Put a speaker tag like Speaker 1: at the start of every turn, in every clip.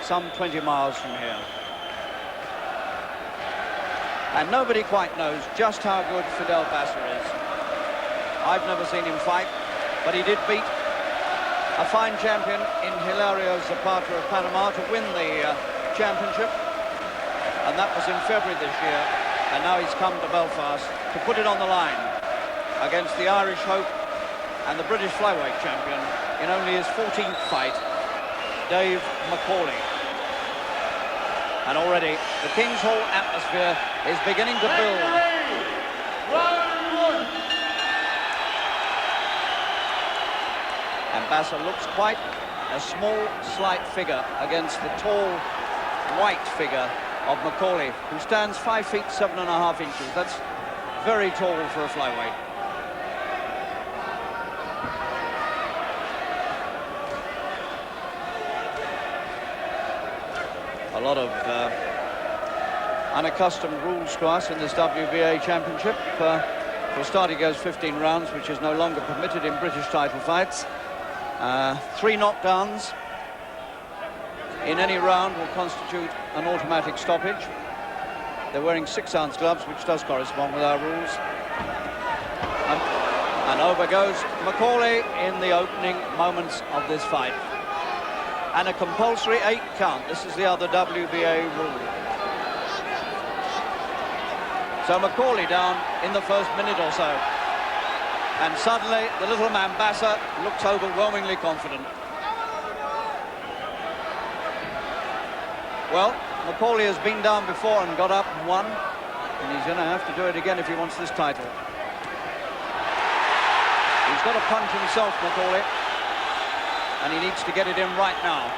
Speaker 1: some 20 miles from here. And nobody quite knows just how good Fidel Bassa is. I've never seen him fight, but he did beat a fine champion in Hilario Zapata of Panama to win the championship. And that was in February this year. And now he's come to Belfast to put it on the line against the Irish Hope and the British flyweight champion in only his 14th fight, Dave McAuley. And already the King's Hall atmosphere is beginning to build. And Bassa looks quite a small, slight figure against the tall, white figure of McAuley, who stands 5 feet 7.5 inches. That's very tall for a flyweight. A lot of unaccustomed rules to us in this WBA championship. For a start, it goes 15 rounds, which is no longer permitted in British title fights. 3 knockdowns in any round will constitute an automatic stoppage. They're wearing 6-ounce gloves, which does correspond with our rules. And over goes McAuley in the opening moments of this fight. And a compulsory 8 count. This is the other WBA rule. So McAuley down in the first minute or so. And suddenly, the little man Bassa looks overwhelmingly confident. Well, McAuley has been down before and got up and won. And he's going to have to do it again if he wants this title. He's got to punch himself, McAuley. And he needs to get it in right now.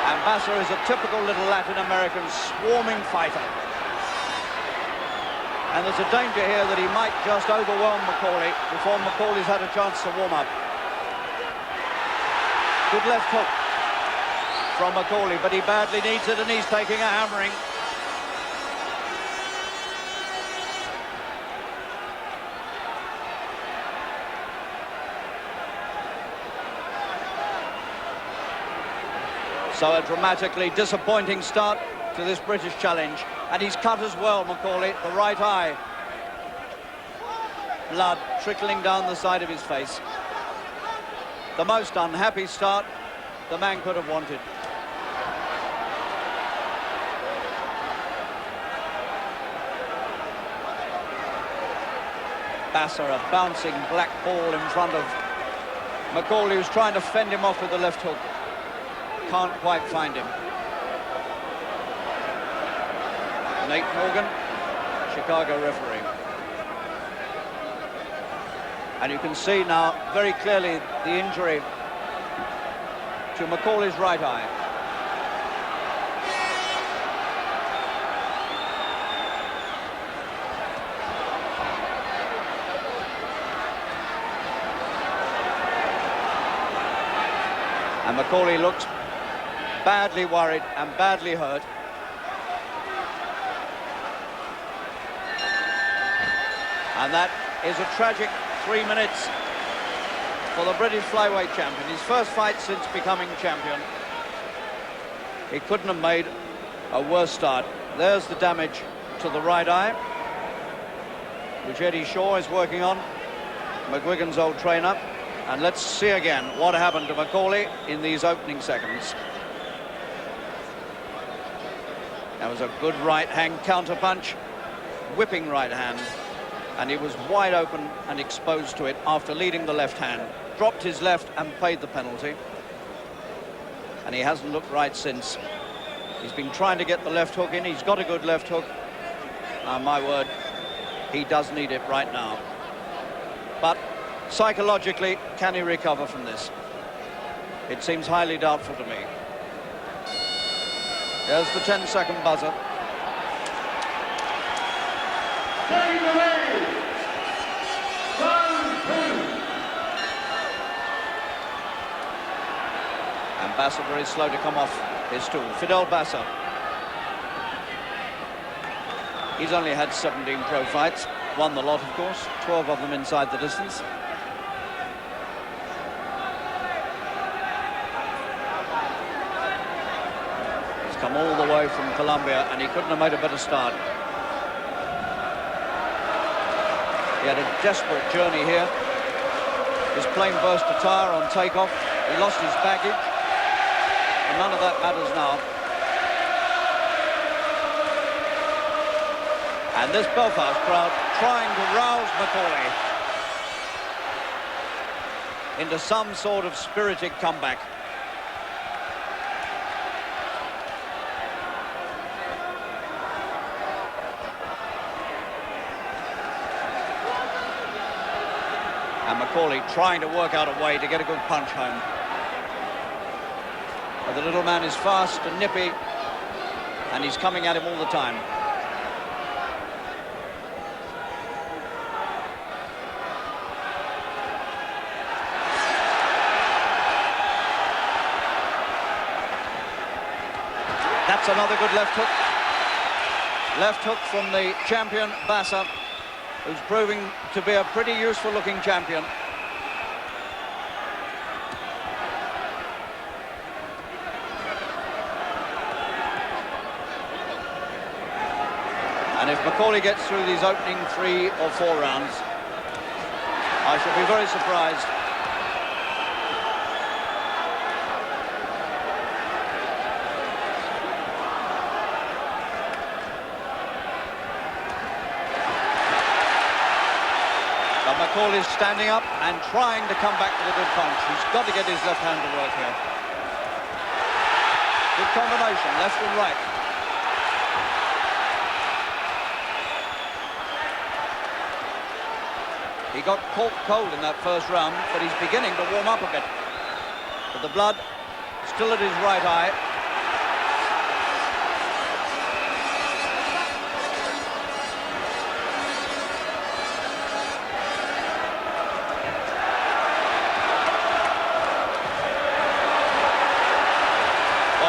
Speaker 1: And Bassa is a typical little Latin American swarming fighter. And there's a danger here that he might just overwhelm McAuley before McAuley's had a chance to warm up. Good left hook from McAuley, but he badly needs it and he's taking a hammering. So a dramatically disappointing start to this British challenge. And he's cut as well, McAuley, the right eye. Blood trickling down the side of his face. The most unhappy start the man could have wanted. Bassa, a bouncing black ball in front of McAuley, who's trying to fend him off with the left hook. Can't quite find him. Nate Morgan, Chicago referee. And you can see now very clearly the injury to McAuley's right eye. And McAuley looks badly worried and badly hurt. And that is a tragic 3 minutes for the British flyweight champion. His first fight since becoming champion. He couldn't have made a worse start. There's the damage to the right eye, which Eddie Shaw is working on, McGuigan's old trainer. And let's see again what happened to McAuley in these opening seconds. That was a good right hand counter punch, whipping right hand. And he was wide open and exposed to it after leading the left hand. Dropped his left and paid the penalty. And he hasn't looked right since. He's been trying to get the left hook in. He's got a good left hook. My word, he does need it right now. But psychologically, can he recover from this? It seems highly doubtful to me. There's the 10-second buzzer. And Bassa very slow to come off his stool. Fidel Bassa. He's only had 17 pro fights, won the lot, of course, 12 of them inside the distance. come all the way from Colombia, and he couldn't have made a better start. He had a desperate journey here. His plane burst a tire on takeoff. He lost his baggage. And none of that matters now. And this Belfast crowd trying to rouse McAuley into some sort of spirited comeback. And McAuley trying to work out a way to get a good punch home. But the little man is fast and nippy, and he's coming at him all the time. That's another good left hook. Left hook from the champion, Bassa, who's proving to be a pretty useful-looking champion. And if McAuley gets through these opening 3 or 4 rounds, I shall be very surprised. McAuley's standing up and trying to come back with a good punch. He's got to get his left hand to work here. Good combination, left and right. He got caught cold in that first round, but he's beginning to warm up a bit. But the blood still at his right eye.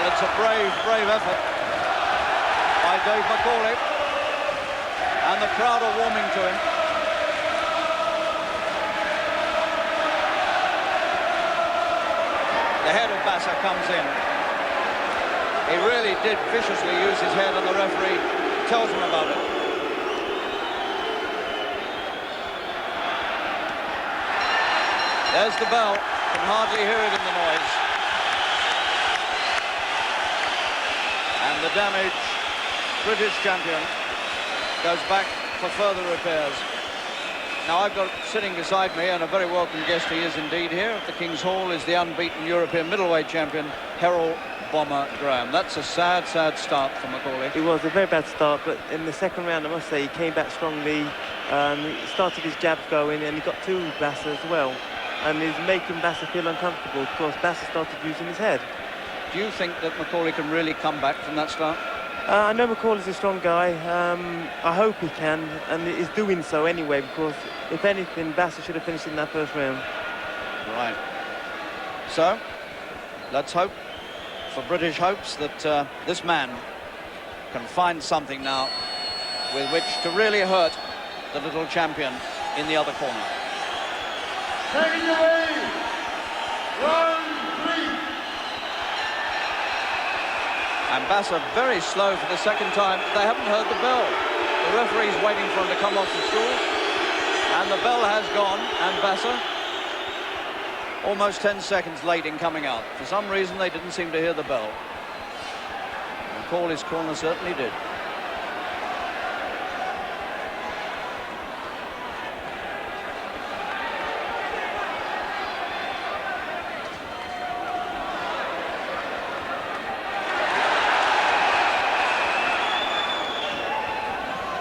Speaker 1: It's a brave effort by Dave McAuley, and the crowd are warming to him. The head of Bassa comes in. He really did viciously use his head, and the referee tells him about it. There's the bell. You can hardly hear it in the noise. And the damaged British champion goes back for further repairs. Now I've got sitting beside me, and a very welcome guest he is indeed here at the King's Hall, is the unbeaten European middleweight champion, Harold Bomber Graham. That's a sad start for McAuley.
Speaker 2: It was a very bad start, but in the second round, I must say, he came back strongly. He started his jabs going, and he got to Bassa as well. And he's making Bassa feel uncomfortable because Bassa started using his head.
Speaker 1: Do you think that McAuley can really come back from that start?
Speaker 2: I know McAuley's a strong guy. I hope he can, and he's doing so anyway, because if anything, Bassa should have finished in that first round.
Speaker 1: Right. So, let's hope for British hopes that this man can find something now with which to really hurt the little champion in the other corner.
Speaker 3: Taking away, round 3.
Speaker 1: And Bassa very slow for the second time. They haven't heard the bell. The referee's waiting for him to come off the stool. And the bell has gone, and Bassa almost 10 seconds late in coming out. For some reason, they didn't seem to hear the bell. McAuley's corner certainly did.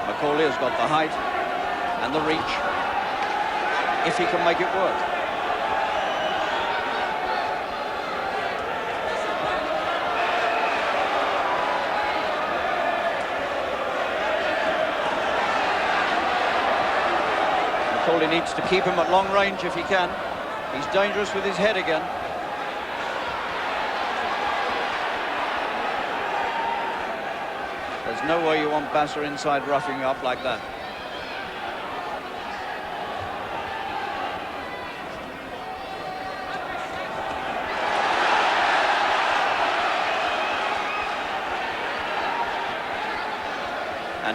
Speaker 1: McAuley has got the height and the reach, if he can make it work. McAuley needs to keep him at long range if he can. He's dangerous with his head again. There's no way you want Bassa inside roughing up like that.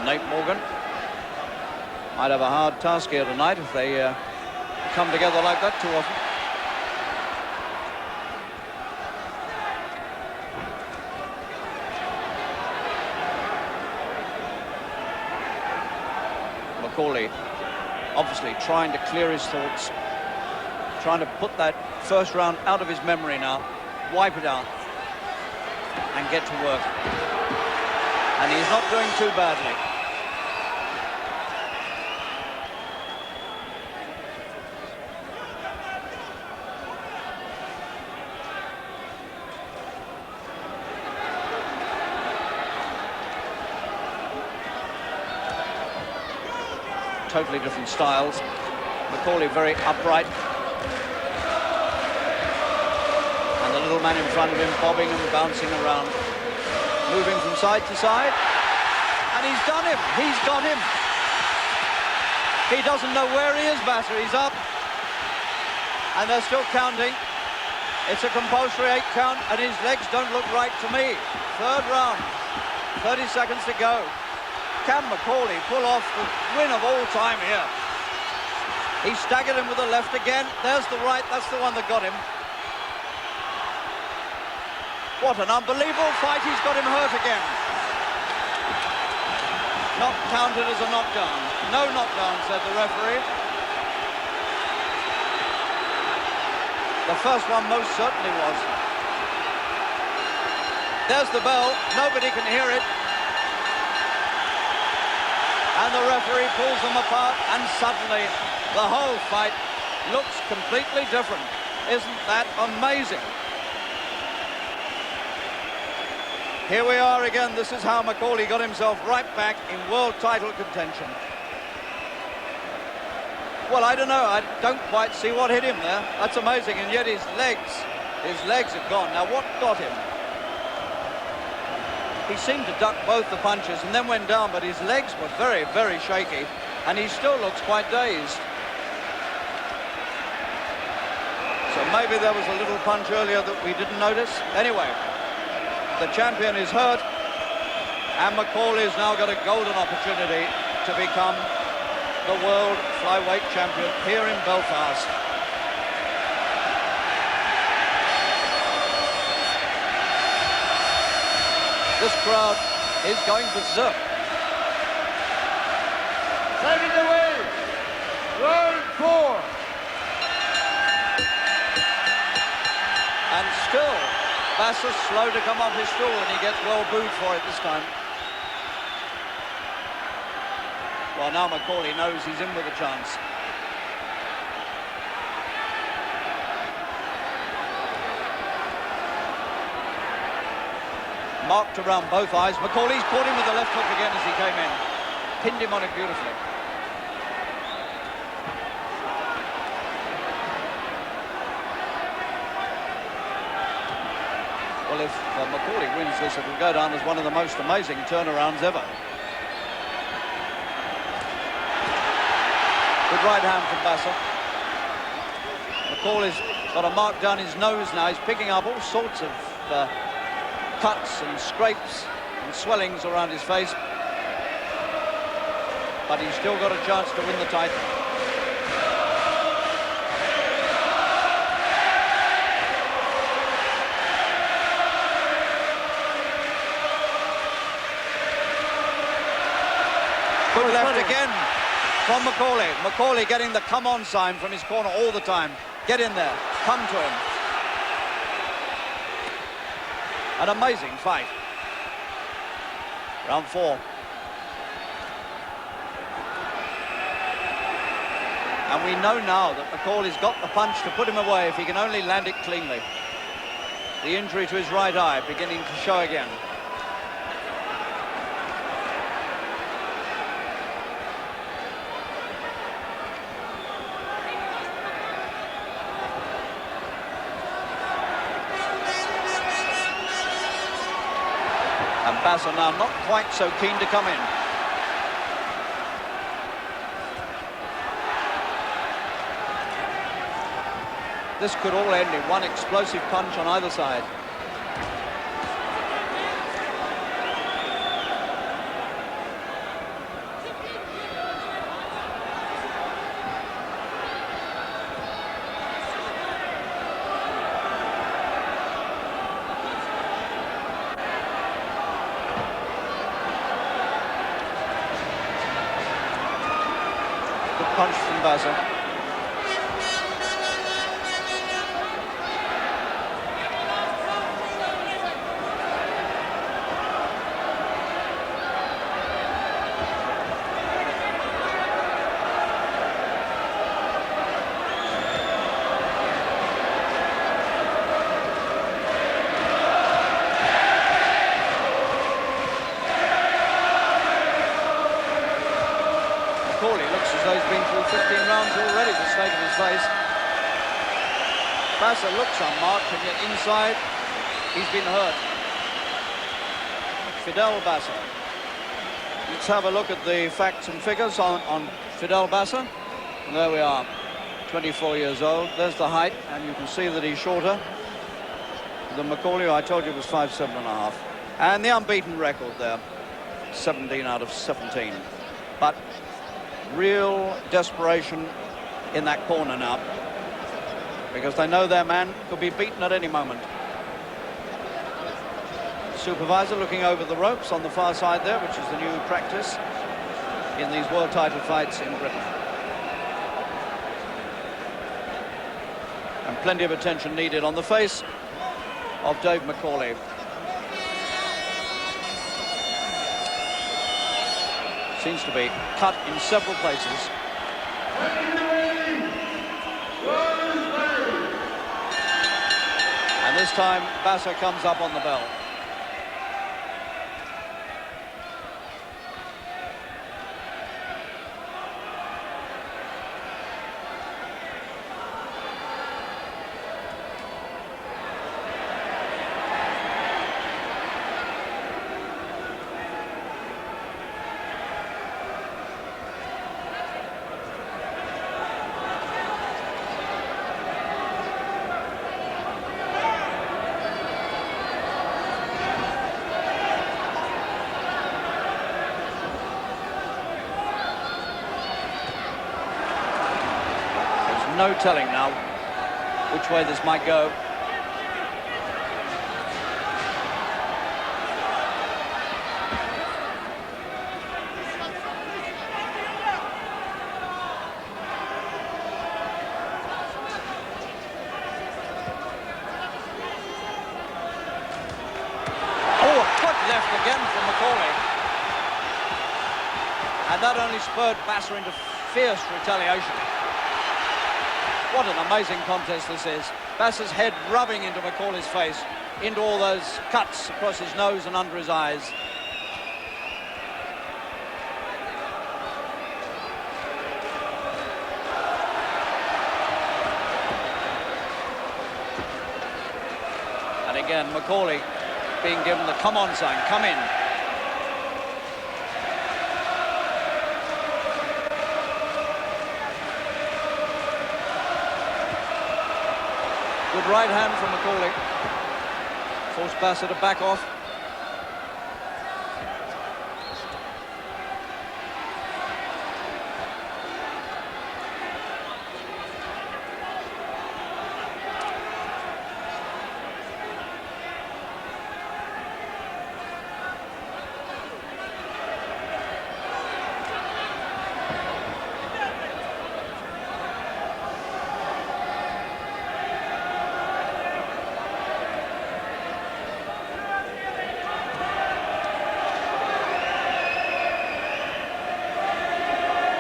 Speaker 1: Nate Morgan might have a hard task here tonight if they come together like that too often. McAuley obviously trying to clear his thoughts, trying to put that first round out of his memory now, wipe it out and get to work. And he's not doing too badly. Totally different styles. McAuley very upright. And the little man in front of him bobbing and bouncing around. Moving from side to side. And he's done him. He's got him. He doesn't know where he is, Bassa. He's up. And they're still counting. It's a compulsory 8 count, and his legs don't look right to me. Third round. 30 seconds to go. Can McAuley pull off the win of all time here? He staggered him with the left again. There's the right. That's the one that got him. What an unbelievable fight. He's got him hurt again. Not counted as a knockdown. No knockdown, said the referee. The first one most certainly was. There's the bell. Nobody can hear it. And the referee pulls them apart, and suddenly the whole fight looks completely different. Isn't that amazing? Here we are again. This is how McAuley got himself right back in world title contention. Well, I don't know. I don't quite see what hit him there. That's amazing. And yet his legs have gone. Now, what got him? He seemed to duck both the punches and then went down, but his legs were very, very shaky, and he still looks quite dazed. So maybe there was a little punch earlier that we didn't notice. Anyway, the champion is hurt, and McAuley's now got a golden opportunity to become the world flyweight champion here in Belfast. This crowd is going berserk.
Speaker 3: Taking away, round 4.
Speaker 1: And still, Bassa's slow to come off his stool, and he gets well booed for it this time. Well, now McAuley knows he's in with a chance. Marked around both eyes. McAuley's caught him with the left hook again as he came in. Pinned him on it beautifully. Well, if McAuley wins this, it will go down as one of the most amazing turnarounds ever. Good right hand from Bassa. McAuley's got a mark down his nose now. He's picking up all sorts of cuts and scrapes and swellings around his face, but he's still got a chance to win the title. Good left again from McAuley. McAuley getting the come on sign from his corner all the time. Get in there, come to him. An amazing fight. Round 4. And we know now that McAuley's got the punch to put him away if he can only land it cleanly. The injury to his right eye beginning to show again. And Bassa now not quite so keen to come in. This could all end in one explosive punch on either side. Bassa. McAuley looks as though he's been through 15 rounds already, the state of his face. Bassa looks unmarked, and yet inside, he's been hurt. Fidel Bassa. Let's have a look at the facts and figures on Fidel Bassa. And there we are, 24 years old. There's the height, and you can see that he's shorter than McAuley, who I told you was 5'7½". And the unbeaten record there, 17 out of 17. But real desperation in that corner now, because they know their man could be beaten at any moment. Supervisor looking over the ropes on the far side there, which is the new practice in these world title fights in Britain. And plenty of attention needed on the face of Dave McAuley. Seems to be cut in several places. And this time, Bassa comes up on the bell. No telling now which way this might go. Oh, a foot left again from McAuley. And that only spurred Bassa into fierce retaliation. What an amazing contest this is. Bassa's head rubbing into McAuley's face, into all those cuts across his nose and under his eyes. And again, McAuley being given the come on sign, come in. Good right hand from McAuley. Forced Bassa to back off.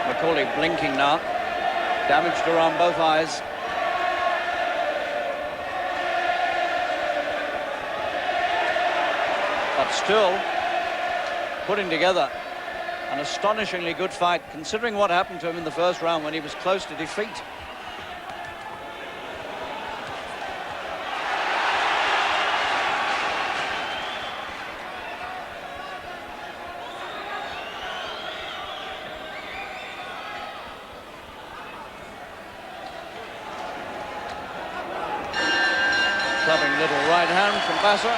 Speaker 1: McAuley blinking now, damaged around both eyes. But still putting together an astonishingly good fight, considering what happened to him in the first round when he was close to defeat. Clubbing little right hand from Bassa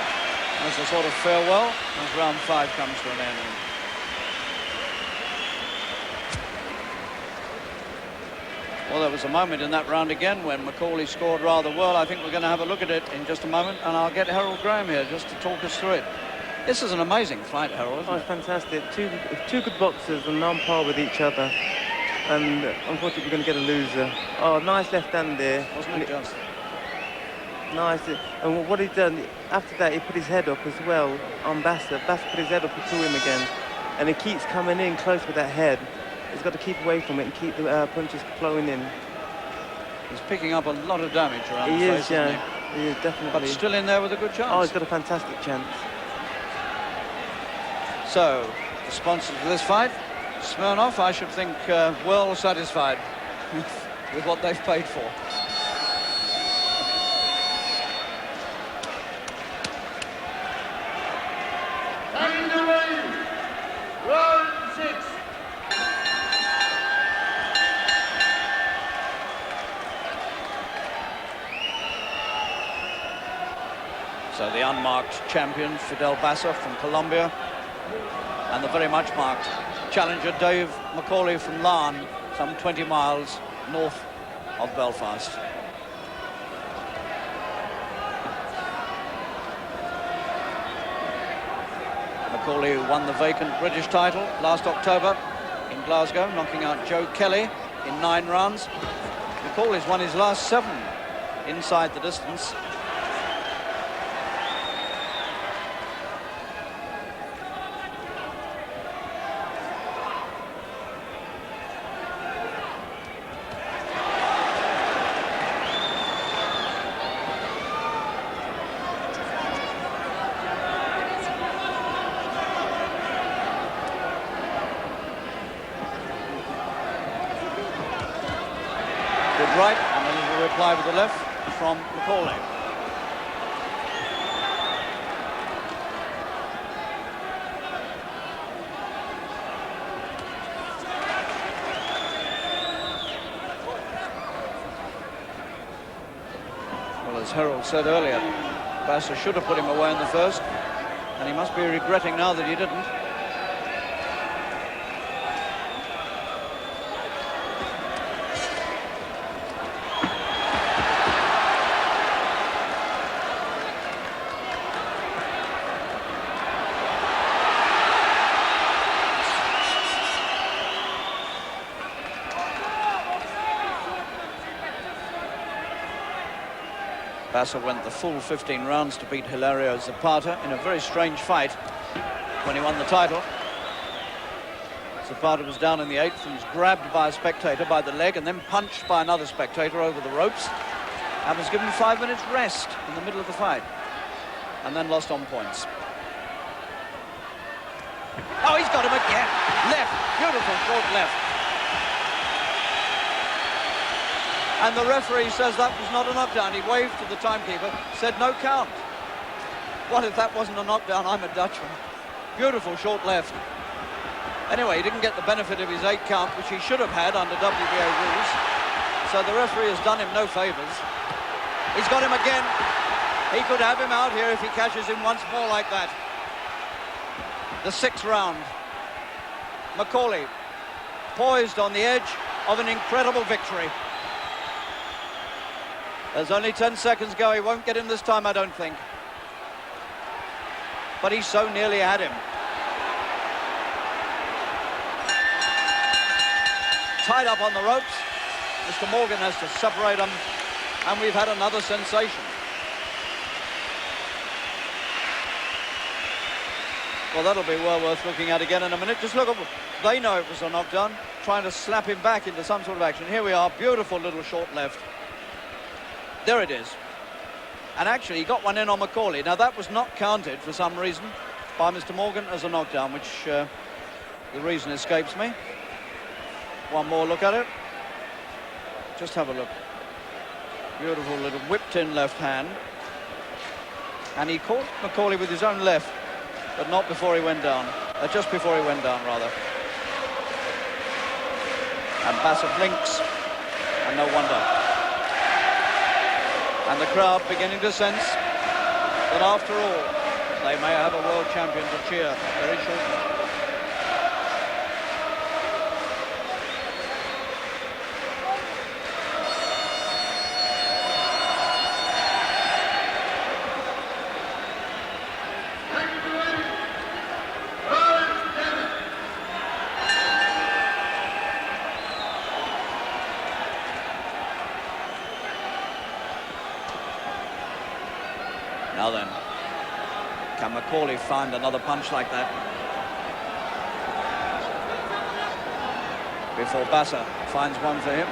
Speaker 1: as a sort of farewell as round 5 comes to an end. Well, there was a moment in that round again when McAuley scored rather well. I think we're going to have a look at it in just a moment, and I'll get Harold Graham here just to talk us through it. This is an amazing fight, Harold, isn't it?
Speaker 2: Fantastic. Two good boxers and on par with each other. And unfortunately, we're going to get a loser. Oh, nice left hand there.
Speaker 1: Wasn't it just?
Speaker 2: Nice. And what he done, after that, he put his head up as well on Bassa. Bassa put his head up to him again. And he keeps coming in close with that head. He's got to keep away from it and keep the punches flowing in.
Speaker 1: He's picking up a lot of damage around the face,
Speaker 2: yeah.
Speaker 1: isn't he?
Speaker 2: He is, definitely.
Speaker 1: But still in there with a good chance.
Speaker 2: Oh, he's got a fantastic chance.
Speaker 1: So, the sponsors of this fight, Smirnoff, I should think, well satisfied with what they've paid for.
Speaker 3: Taking the ring, round 6.
Speaker 1: So the unmarked champion, Fidel Bassa from Colombia, and the very much marked challenger, Dave McAuley from Larne, some 20 miles north of Belfast. McAuley won the vacant British title last October in Glasgow, knocking out Joe Kelly in 9 rounds. McAuley's won his last 7 inside the distance. Right, and a little reply with the left from McAuley. Well, as Harold said earlier, Bassa should have put him away in the first, and he must be regretting now that he didn't. Bassa went the full 15 rounds to beat Hilario Zapata in a very strange fight when he won the title. Zapata was down in the 8th and was grabbed by a spectator by the leg and then punched by another spectator over the ropes and was given 5 minutes rest in the middle of the fight and then lost on points. Oh, he's got him again. Left, beautiful short left. And the referee says that was not a knockdown. He waved to the timekeeper, said no count. What if that wasn't a knockdown? I'm a Dutchman. Beautiful short left. Anyway, he didn't get the benefit of his 8 count, which he should have had under WBA rules. So the referee has done him no favours. He's got him again. He could have him out here if he catches him once more like that. The 6th round. McAuley poised on the edge of an incredible victory. There's only 10 seconds go. He won't get him this time, I don't think. But he so nearly had him. Tied up on the ropes. Mr. Morgan has to separate them. And we've had another sensation. Well, that'll be well worth looking at again in a minute. Just look at, they know it was a knockdown, trying to slap him back into some sort of action. Here we are, beautiful little short left. There it is. And actually, he got one in on McAuley. Now, that was not counted for some reason by Mr. Morgan as a knockdown, which the reason escapes me. One more look at it. Just have a look. Beautiful little whipped-in left hand. And he caught McAuley with his own left, but not before he went down. Just before he went down, rather. And Bassa blinks, and no wonder. And the crowd beginning to sense that after all, they may have a world champion to cheer very shortly. Now then, can McAuley find another punch like that before Bassa finds one for him?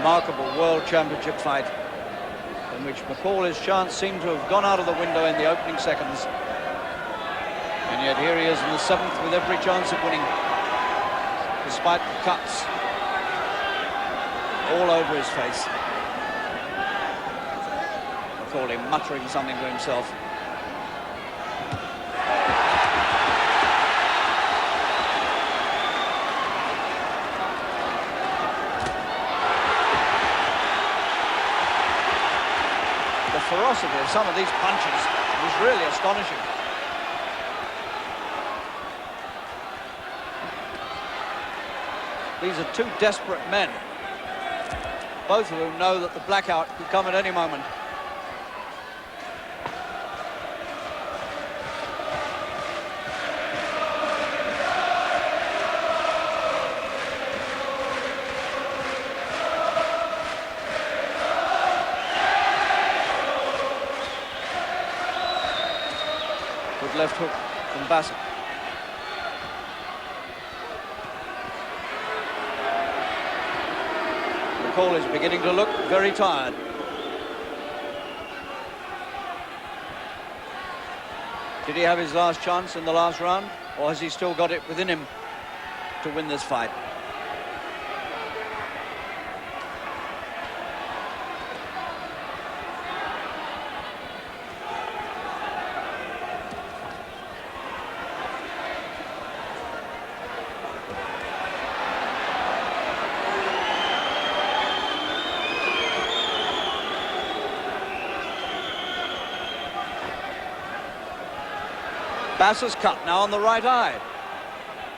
Speaker 1: Remarkable World Championship fight in which McAuley's chance seemed to have gone out of the window in the opening seconds. And yet here he is in the 7th with every chance of winning, despite the cuts all over his face. McAuley muttering something to himself. The ferocity of some of these punches was really astonishing. These are two desperate men, both of whom know that the blackout could come at any moment. Left hook from Bassa. McAuley is beginning to look very tired. Did he have his last chance in the last round, or has he still got it within him to win this fight? Bassa's cut now on the right eye.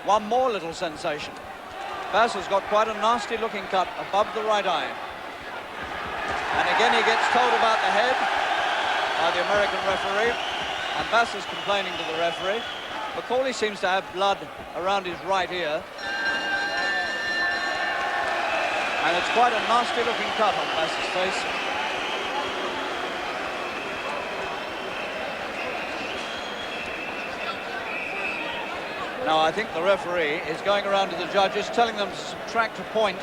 Speaker 1: One more little sensation. Bassa's got quite a nasty looking cut above the right eye. And again he gets told about the head by the American referee, and Bassa's complaining to the referee. McAuley seems to have blood around his right ear. And it's quite a nasty looking cut on Bassa's face. Now, I think the referee is going around to the judges, telling them to subtract a point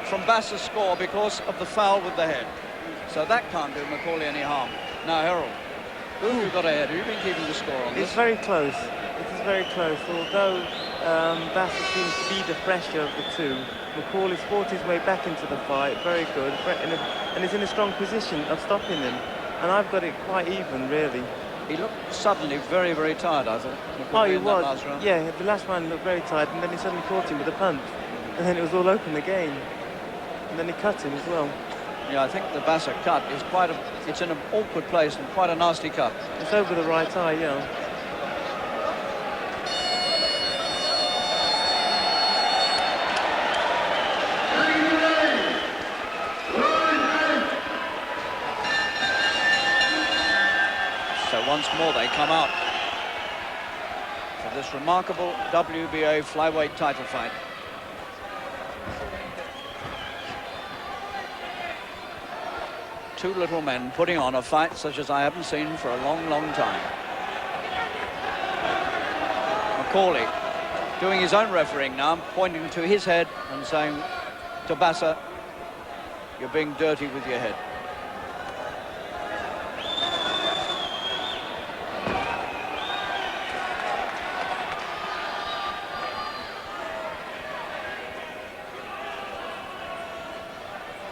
Speaker 1: from Bassa's score because of the foul with the head. So that can't do McAuley any harm. Now, Harold, who have you got ahead? Have you been keeping the score on this?
Speaker 2: It's very close. It is very close. Although Bassa seems to be the fresher of the two, McAuley's fought his way back into the fight. Very good. And is in a strong position of stopping him. And I've got it quite even, really.
Speaker 1: He looked suddenly very, very tired, I thought.
Speaker 2: Oh, he was. Last round. Yeah, the last round looked very tired, and then he suddenly caught him with a punch. And then it was all open again. And then he cut him as well.
Speaker 1: Yeah, I think the Bassa cut is it's in an awkward place and quite a nasty cut.
Speaker 2: It's over the right eye, yeah.
Speaker 1: Once more they come out for this remarkable WBA flyweight title fight. Two little men putting on a fight such as I haven't seen for a long, long time. McAuley doing his own refereeing now, pointing to his head and saying to Bassa, "You're being dirty with your head."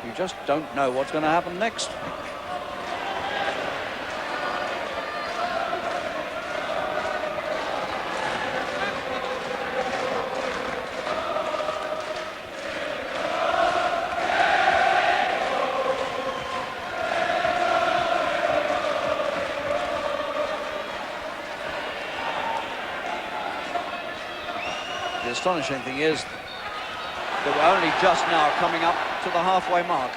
Speaker 1: You just don't know what's going to happen next. The astonishing thing is that we're only just now coming up to the halfway mark.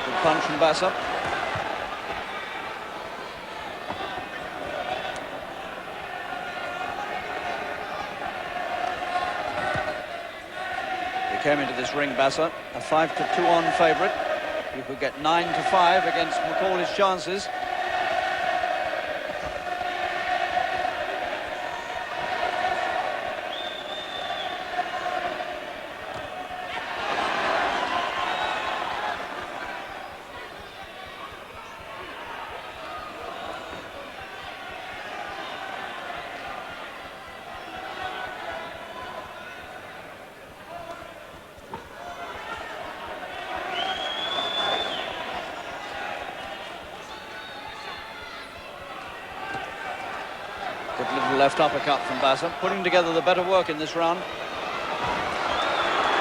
Speaker 1: Good punch from Bassa. Came into this ring, Bassa, a 5-2 favourite. You could get 9-5 against McAuley's chances. Good little left uppercut from Bassa, putting together the better work in this round.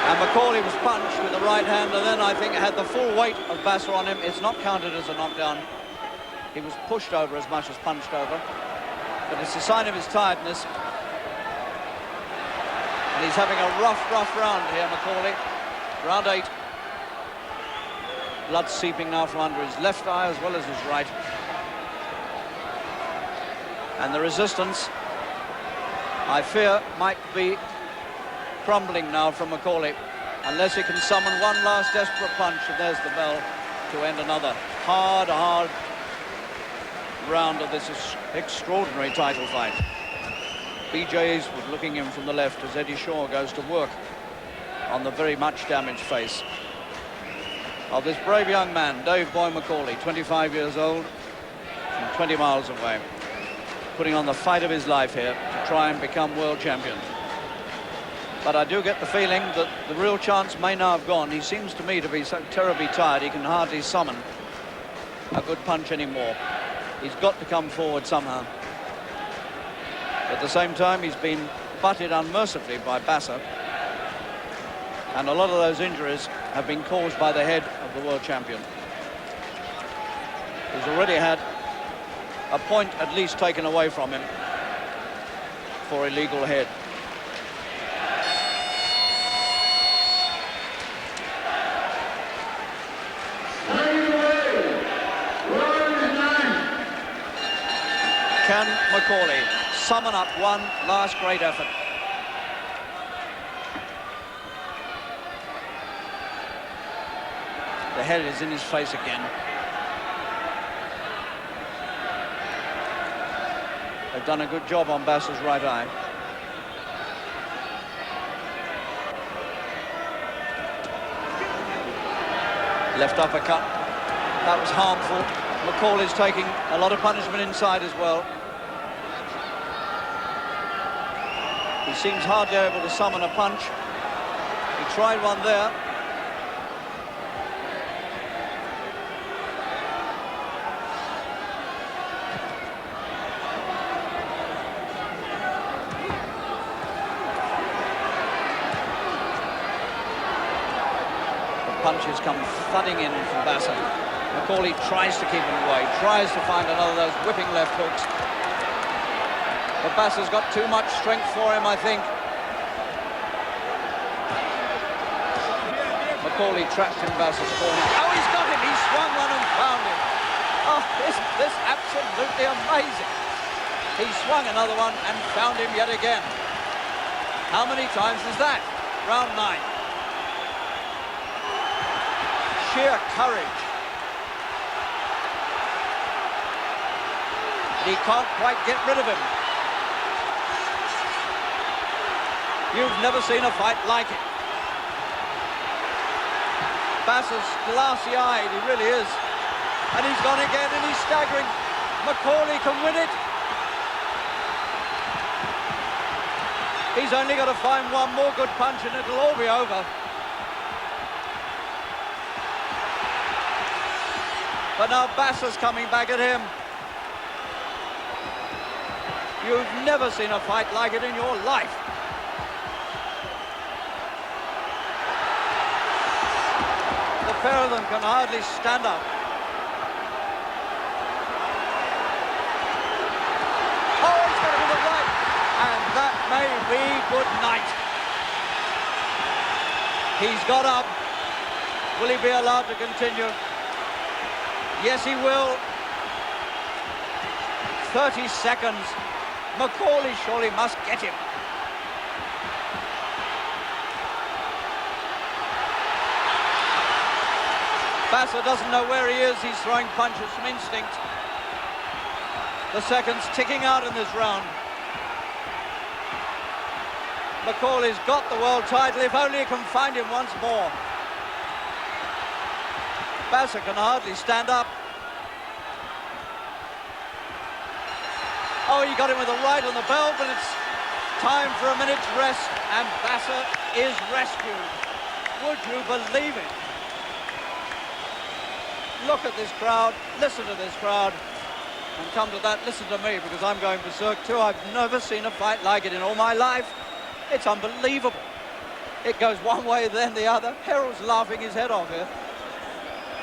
Speaker 1: And McAuley was punched with the right hand, and then I think had the full weight of Bassa on him. It's not counted as a knockdown. He was pushed over as much as punched over. But it's a sign of his tiredness. And he's having a rough round here, McAuley. Round 8. Blood seeping now from under his left eye as well as his right. And the resistance, I fear, might be crumbling now from McAuley, unless he can summon one last desperate punch, and there's the bell to end another hard round of this extraordinary title fight. BJ Eastwood looking in from the left as Eddie Shaw goes to work on the very much damaged face of this brave young man, Dave Boy McAuley, 25 years old, from 20 miles away, putting on the fight of his life here to try and become world champion. But I do get the feeling that the real chance may now have gone. He seems to me to be so terribly tired he can hardly summon a good punch anymore. He's got to come forward somehow. At the same time, he's been butted unmercifully by Bassa, and a lot of those injuries have been caused by the head of the world champion. He's already had a point at least taken away from him for illegal head. Can McAuley summon up one last great effort? The head is in his face again. They've done a good job on Bassa's right eye. Left uppercut. That was harmful. McAuley's taking a lot of punishment inside as well. He seems hardly able to summon a punch. He tried one there. Punches come thudding in from Bassa. McAuley tries to keep him away, tries to find another of those whipping left hooks. But Bassa's got too much strength for him, I think. McAuley trapped in Bassa's corner. Oh, he's got him! He swung one and found him. Oh, isn't this absolutely amazing? He swung another one and found him yet again. How many times is that? Round 9. Sheer courage. He can't quite get rid of him. You've never seen a fight like it. Bassa's glassy-eyed, he really is. And he's gone again and he's staggering. McAuley can win it. He's only got to find one more good punch and it'll all be over. But now Bassa's coming back at him. You've never seen a fight like it in your life. The pair of them can hardly stand up. Oh, he's got him with the right. And that may be good night. He's got up. Will he be allowed to continue? Yes, he will. 30 seconds. McAuley surely must get him. Bassa doesn't know where he is. He's throwing punches from instinct. The seconds ticking out in this round. McAuley's got the world title, if only he can find him once more. Bassa can hardly stand up. Oh, he got him with a right on the bell, but it's time for a minute's rest, and Bassa is rescued. Would you believe it? Look at this crowd, listen to this crowd, and come to that, listen to me, because I'm going berserk too. I've never seen a fight like it in all my life. It's unbelievable. It goes one way, then the other. Harold's laughing his head off here.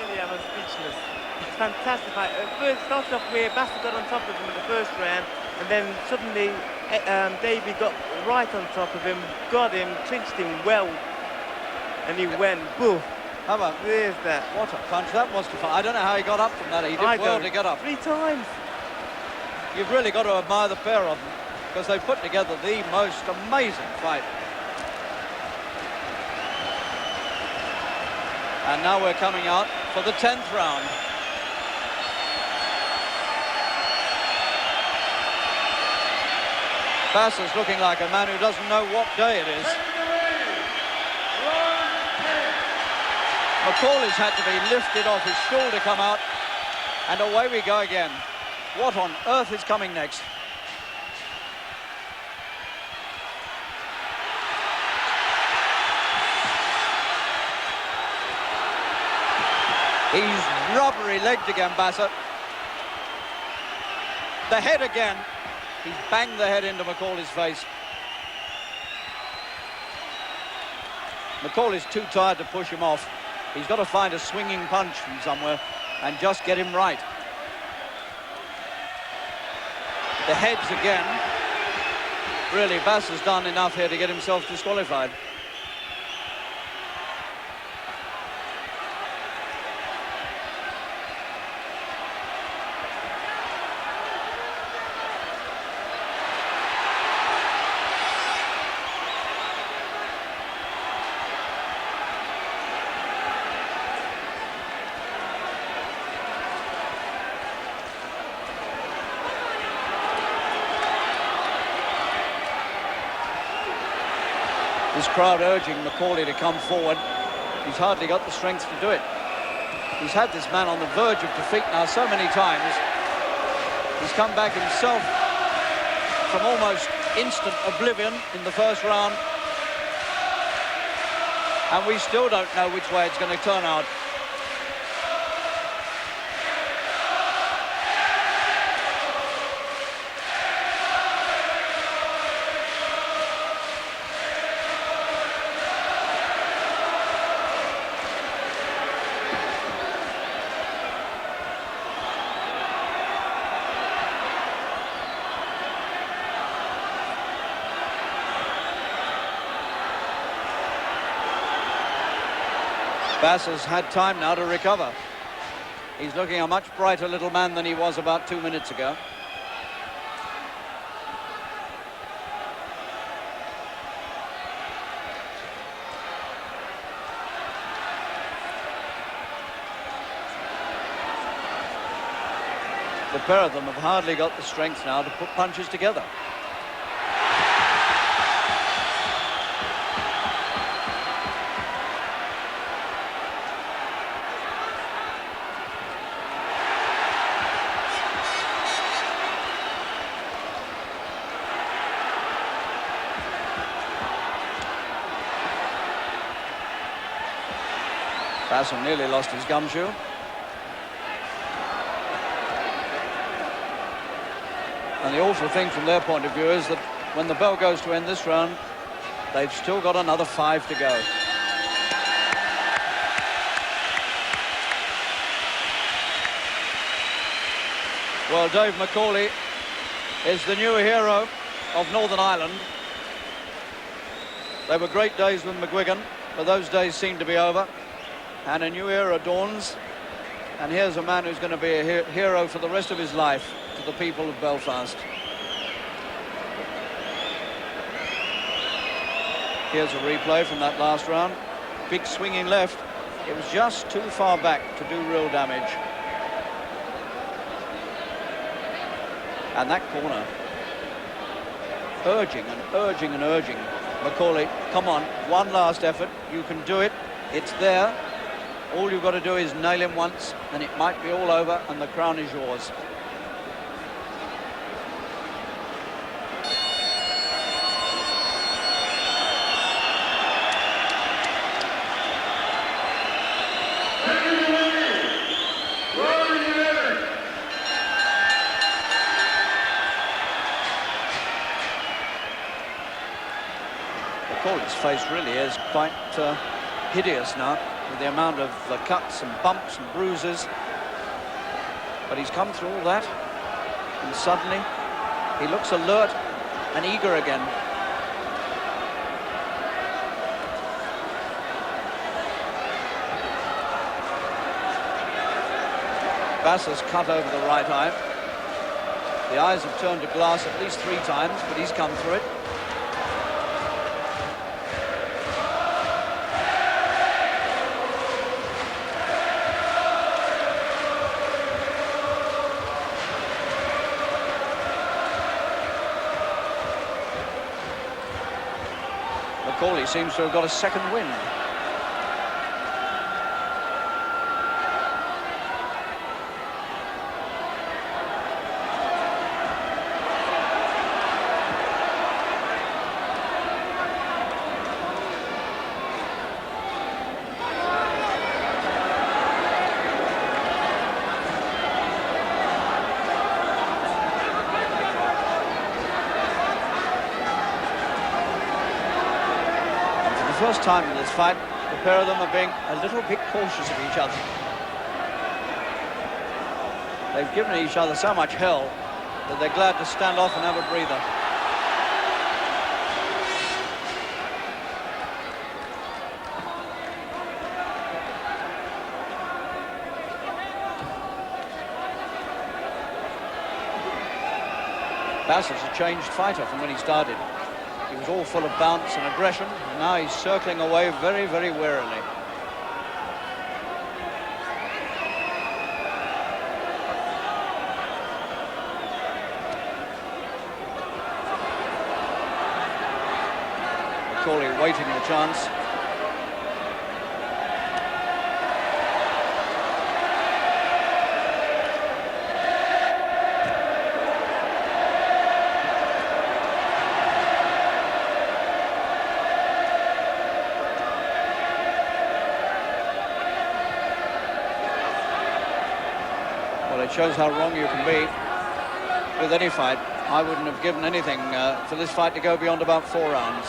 Speaker 2: Really, I'm speechless. It's fantastic fight. First, started off where Bassa got on top of him in the first round, and then suddenly Davey got right on top of him, got him, clinched him well, and he went, boof.
Speaker 1: How about
Speaker 2: There's that.
Speaker 1: what a punch that was to fight. I don't know how he got up from that. He did well to get up.
Speaker 2: 3 times.
Speaker 1: You've really got to admire the pair of them, because they put together the most amazing fight. And now we're coming out for the 10th round. Bassa's looking like a man who doesn't know what day it is. McAuley's had to be lifted off his stool to come out, and away we go again. What on earth is coming next? He's rubbery-legged again, Bassa. The head again. He's banged the head into McAuley's face. McAuley's too tired to push him off. He's got to find a swinging punch from somewhere and just get him right. The heads again. Really, Bassa's done enough here to get himself disqualified. This crowd urging McAuley to come forward. He's hardly got the strength to do it. He's had this man on the verge of defeat now so many times. He's come back himself from almost instant oblivion in the first round. And we still don't know which way it's going to turn out. Bassa's had time now to recover. He's looking a much brighter little man than he was about 2 minutes ago. The pair of them have hardly got the strength now to put punches together. Bassa nearly lost his gumshoe. And the awful thing from their point of view is that when the bell goes to end this round, they've still got another 5 to go. Well, Dave McAuley is the new hero of Northern Ireland. They were great days with McGuigan, but those days seem to be over. And a new era dawns. And here's a man who's going to be a hero for the rest of his life to the people of Belfast. Here's a replay from that last round. Big swinging left. It was just too far back to do real damage. And that corner, urging and urging and urging. McAuley, come on, one last effort. You can do it. It's there. All you've got to do is nail him once, and it might be all over, and the crown is yours. McAuley's face really is quite hideous now, with the amount of cuts and bumps and bruises. But he's come through all that, and suddenly he looks alert and eager again. Bassa's cut over the right eye. The eyes have turned to glass at least 3 times, but he's come through it. McAuley seems to have got a second wind. First time in this fight, the pair of them are being a little bit cautious of each other. They've given each other so much hell that they're glad to stand off and have a breather. Bassa's a changed fighter from when he started. He was all full of bounce and aggression, and now he's circling away very, very warily. McAuley waiting the chance. It shows how wrong you can be with any fight. I wouldn't have given anything for this fight to go beyond about 4 rounds.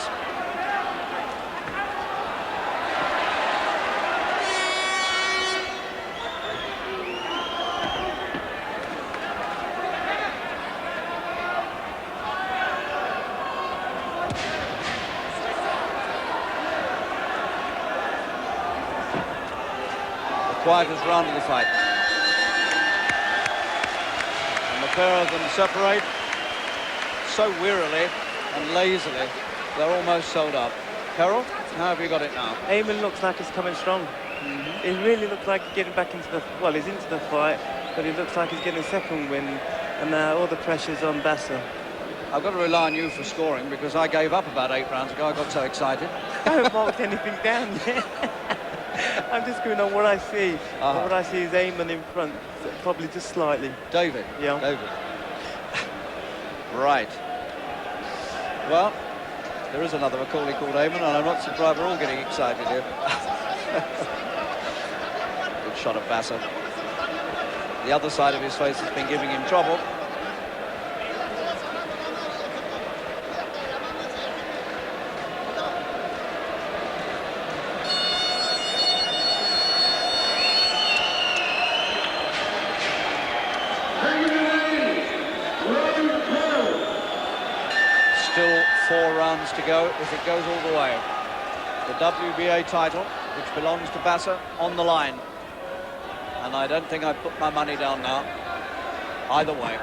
Speaker 1: The quietest round of the fight. The pair of them separate so wearily and lazily, they're almost sold up. Carol, how have you got it now?
Speaker 2: Eamon looks like he's coming strong. It really looks like he's getting back into the... Well, he's into the fight, but it looks like he's getting a second win, and all the pressure's on Bassa.
Speaker 1: I've got to rely on you for scoring, because I gave up about 8 rounds ago. I got so excited.
Speaker 2: I haven't marked anything down yet. I'm just going on what I see. What I see is Eamon in front, probably just slightly.
Speaker 1: David.
Speaker 2: Yeah.
Speaker 1: David. Right. Well, there is another McAuley called Eamon, and I'm not surprised we're all getting excited here. Good shot of Bassa. The other side of his face has been giving him trouble. rounds to go if it goes all the way. The WBA title, which belongs to Bassa, on the line. And I don't think I'd put my money down now, either way.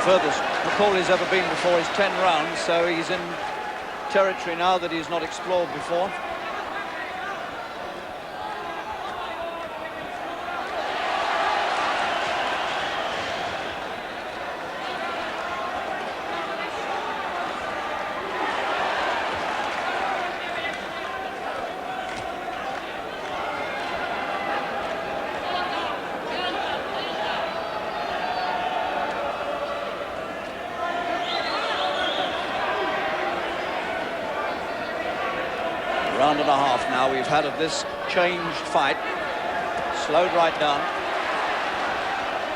Speaker 1: Furthest McAuley's ever been before is 10 rounds, so he's in territory now that he's not explored before. Round and a half now we've had of this changed fight. Slowed right down.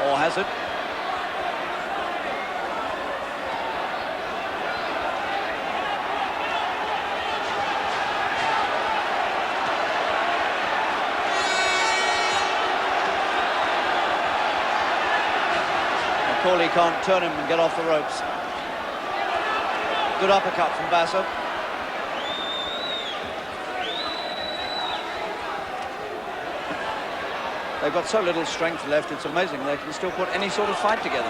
Speaker 1: Or has it? McAuley can't turn him and get off the ropes. Good uppercut from Bassa. They've got so little strength left, it's amazing. They can still put any sort of fight together.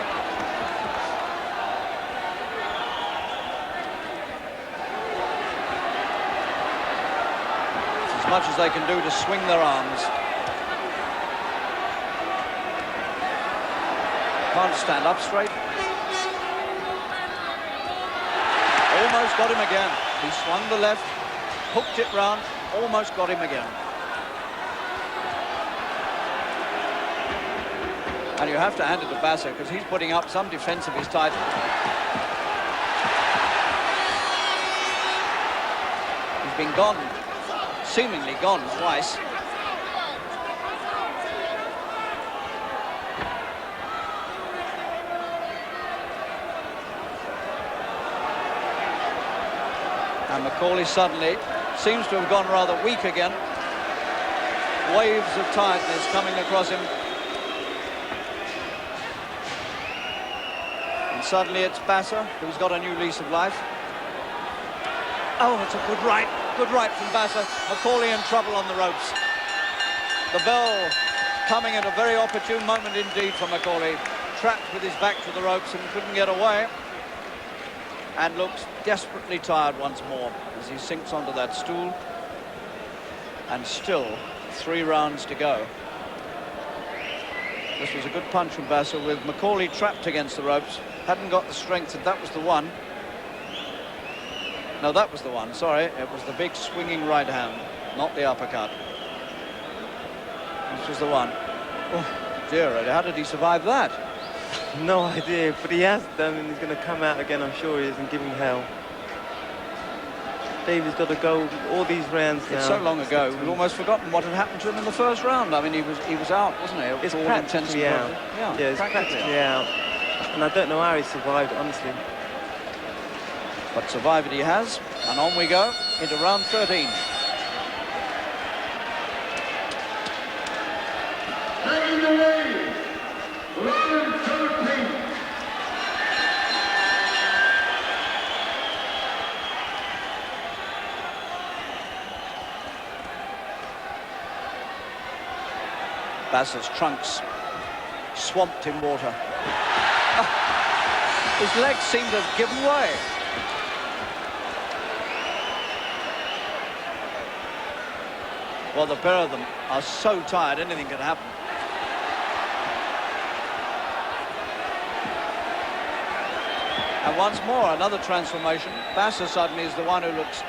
Speaker 1: It's as much as they can do to swing their arms. Can't stand up straight. Almost got him again. He swung the left, hooked it round, almost got him again. And you have to hand it to Bassa because he's putting up some defense of his title. He's been gone, seemingly gone twice. And McAuley suddenly seems to have gone rather weak again. Waves of tiredness coming across him. Suddenly it's Bassa who's got a new lease of life. Oh, it's a good right from Bassa. McAuley in trouble on the ropes. The bell coming at a very opportune moment indeed for McAuley. Trapped with his back to the ropes and couldn't get away. And looks desperately tired once more as he sinks onto that stool. And still 3 rounds to go. This was a good punch from Bassa with McAuley trapped against the ropes. Hadn't got the strength, and that was the one. No, that was the one, sorry. It was the big swinging right hand, not the uppercut. This was the one. Oh, dear, how did he survive that?
Speaker 2: No idea, but he has done, and he's going to come out again, I'm sure he is, and give him hell. David's got to go all these rounds now.
Speaker 1: It's so long ago, we've almost forgotten what had happened to him in the first round. I mean, he was out, wasn't he?
Speaker 2: It's practically out. Yeah, it's practically out. And I don't know how he survived, honestly.
Speaker 1: But survived he has, and on we go into round 13.
Speaker 3: Taking away, round 13.
Speaker 1: Bassa's trunks swamped in water. His legs seem to have given way. Well, the pair of them are so tired, anything can happen. And once more, another transformation. Bassa suddenly is the one who looks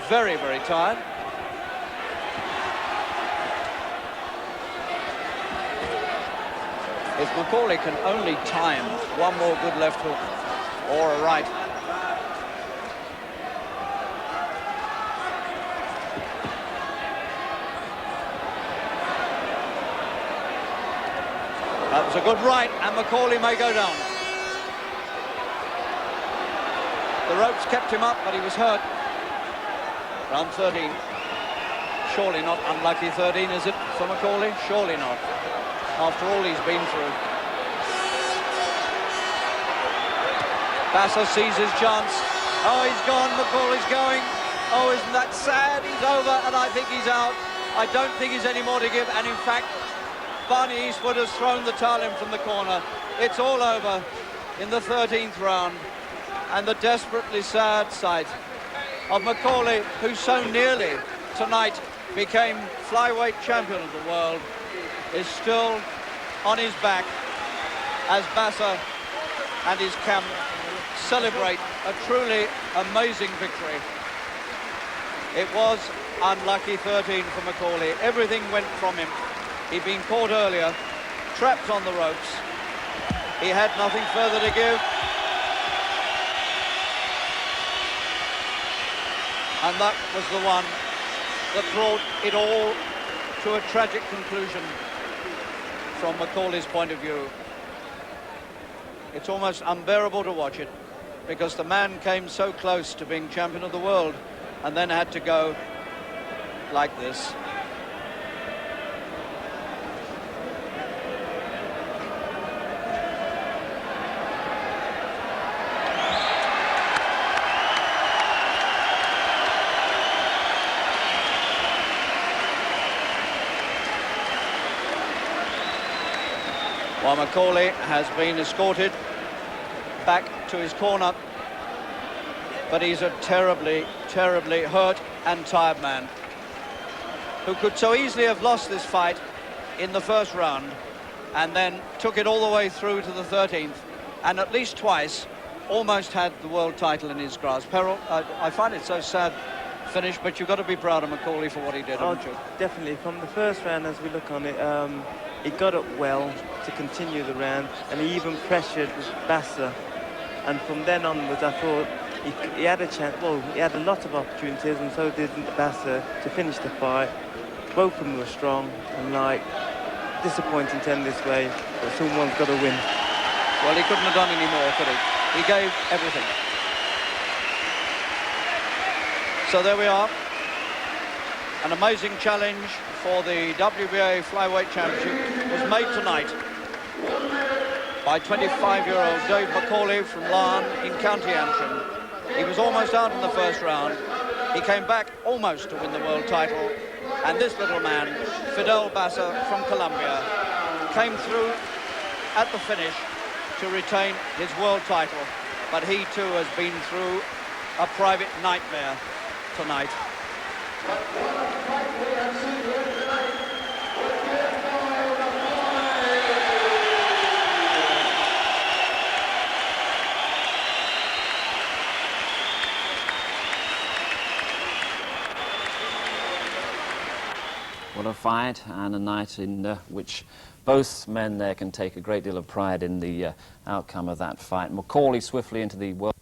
Speaker 1: very, very tired. If McAuley can only time one more good left hook or a right. It's a good right, and McAuley may go down. The ropes kept him up, but he was hurt. Round 13. Surely not unlucky 13, is it, for McAuley? Surely not, after all he's been through. Bassa sees his chance. Oh, he's gone, McAuley's going. Oh, isn't that sad? He's over, and I think he's out. I don't think he's any more to give, and in fact, Barney Eastwood has thrown the towel in from the corner. It's all over in the 13th round, and the desperately sad sight of McAuley, who so nearly tonight became flyweight champion of the world, is still on his back as Bassa and his camp celebrate a truly amazing victory. It was unlucky 13 for McAuley. Everything went from him. He'd been caught earlier, trapped on the ropes. He had nothing further to give. And that was the one that brought it all to a tragic conclusion from McAuley's point of view. It's almost unbearable to watch it, because the man came so close to being champion of the world and then had to go like this. While McAuley has been escorted back to his corner, but he's a terribly, terribly hurt and tired man who could so easily have lost this fight in the first round and then took it all the way through to the 13th, and at least twice almost had the world title in his grasp. Peril, I find it so sad finish, but you've got to be proud of McAuley for what he did, haven't you?
Speaker 2: Definitely. From the first round, as we look on it, he got up well to continue the round, and he even pressured Bassa. And from then onwards, I thought he had a chance. Well, he had a lot of opportunities, and so did Bassa, to finish the fight. Both of them were strong, and disappointing to end this way, but someone's got to win.
Speaker 1: Well, he couldn't have done any more, could he? He gave everything. So there we are. An amazing challenge for the WBA Flyweight Championship was made tonight by 25-year-old Dave McAuley from Larne in County Antrim. He was almost out in the first round. He came back almost to win the world title. And this little man, Fidel Bassa from Colombia, came through at the finish to retain his world title. But he too has been through a private nightmare tonight.
Speaker 4: What a fight, and a night in which both men there can take a great deal of pride in the outcome of that fight. McAuley swiftly into the world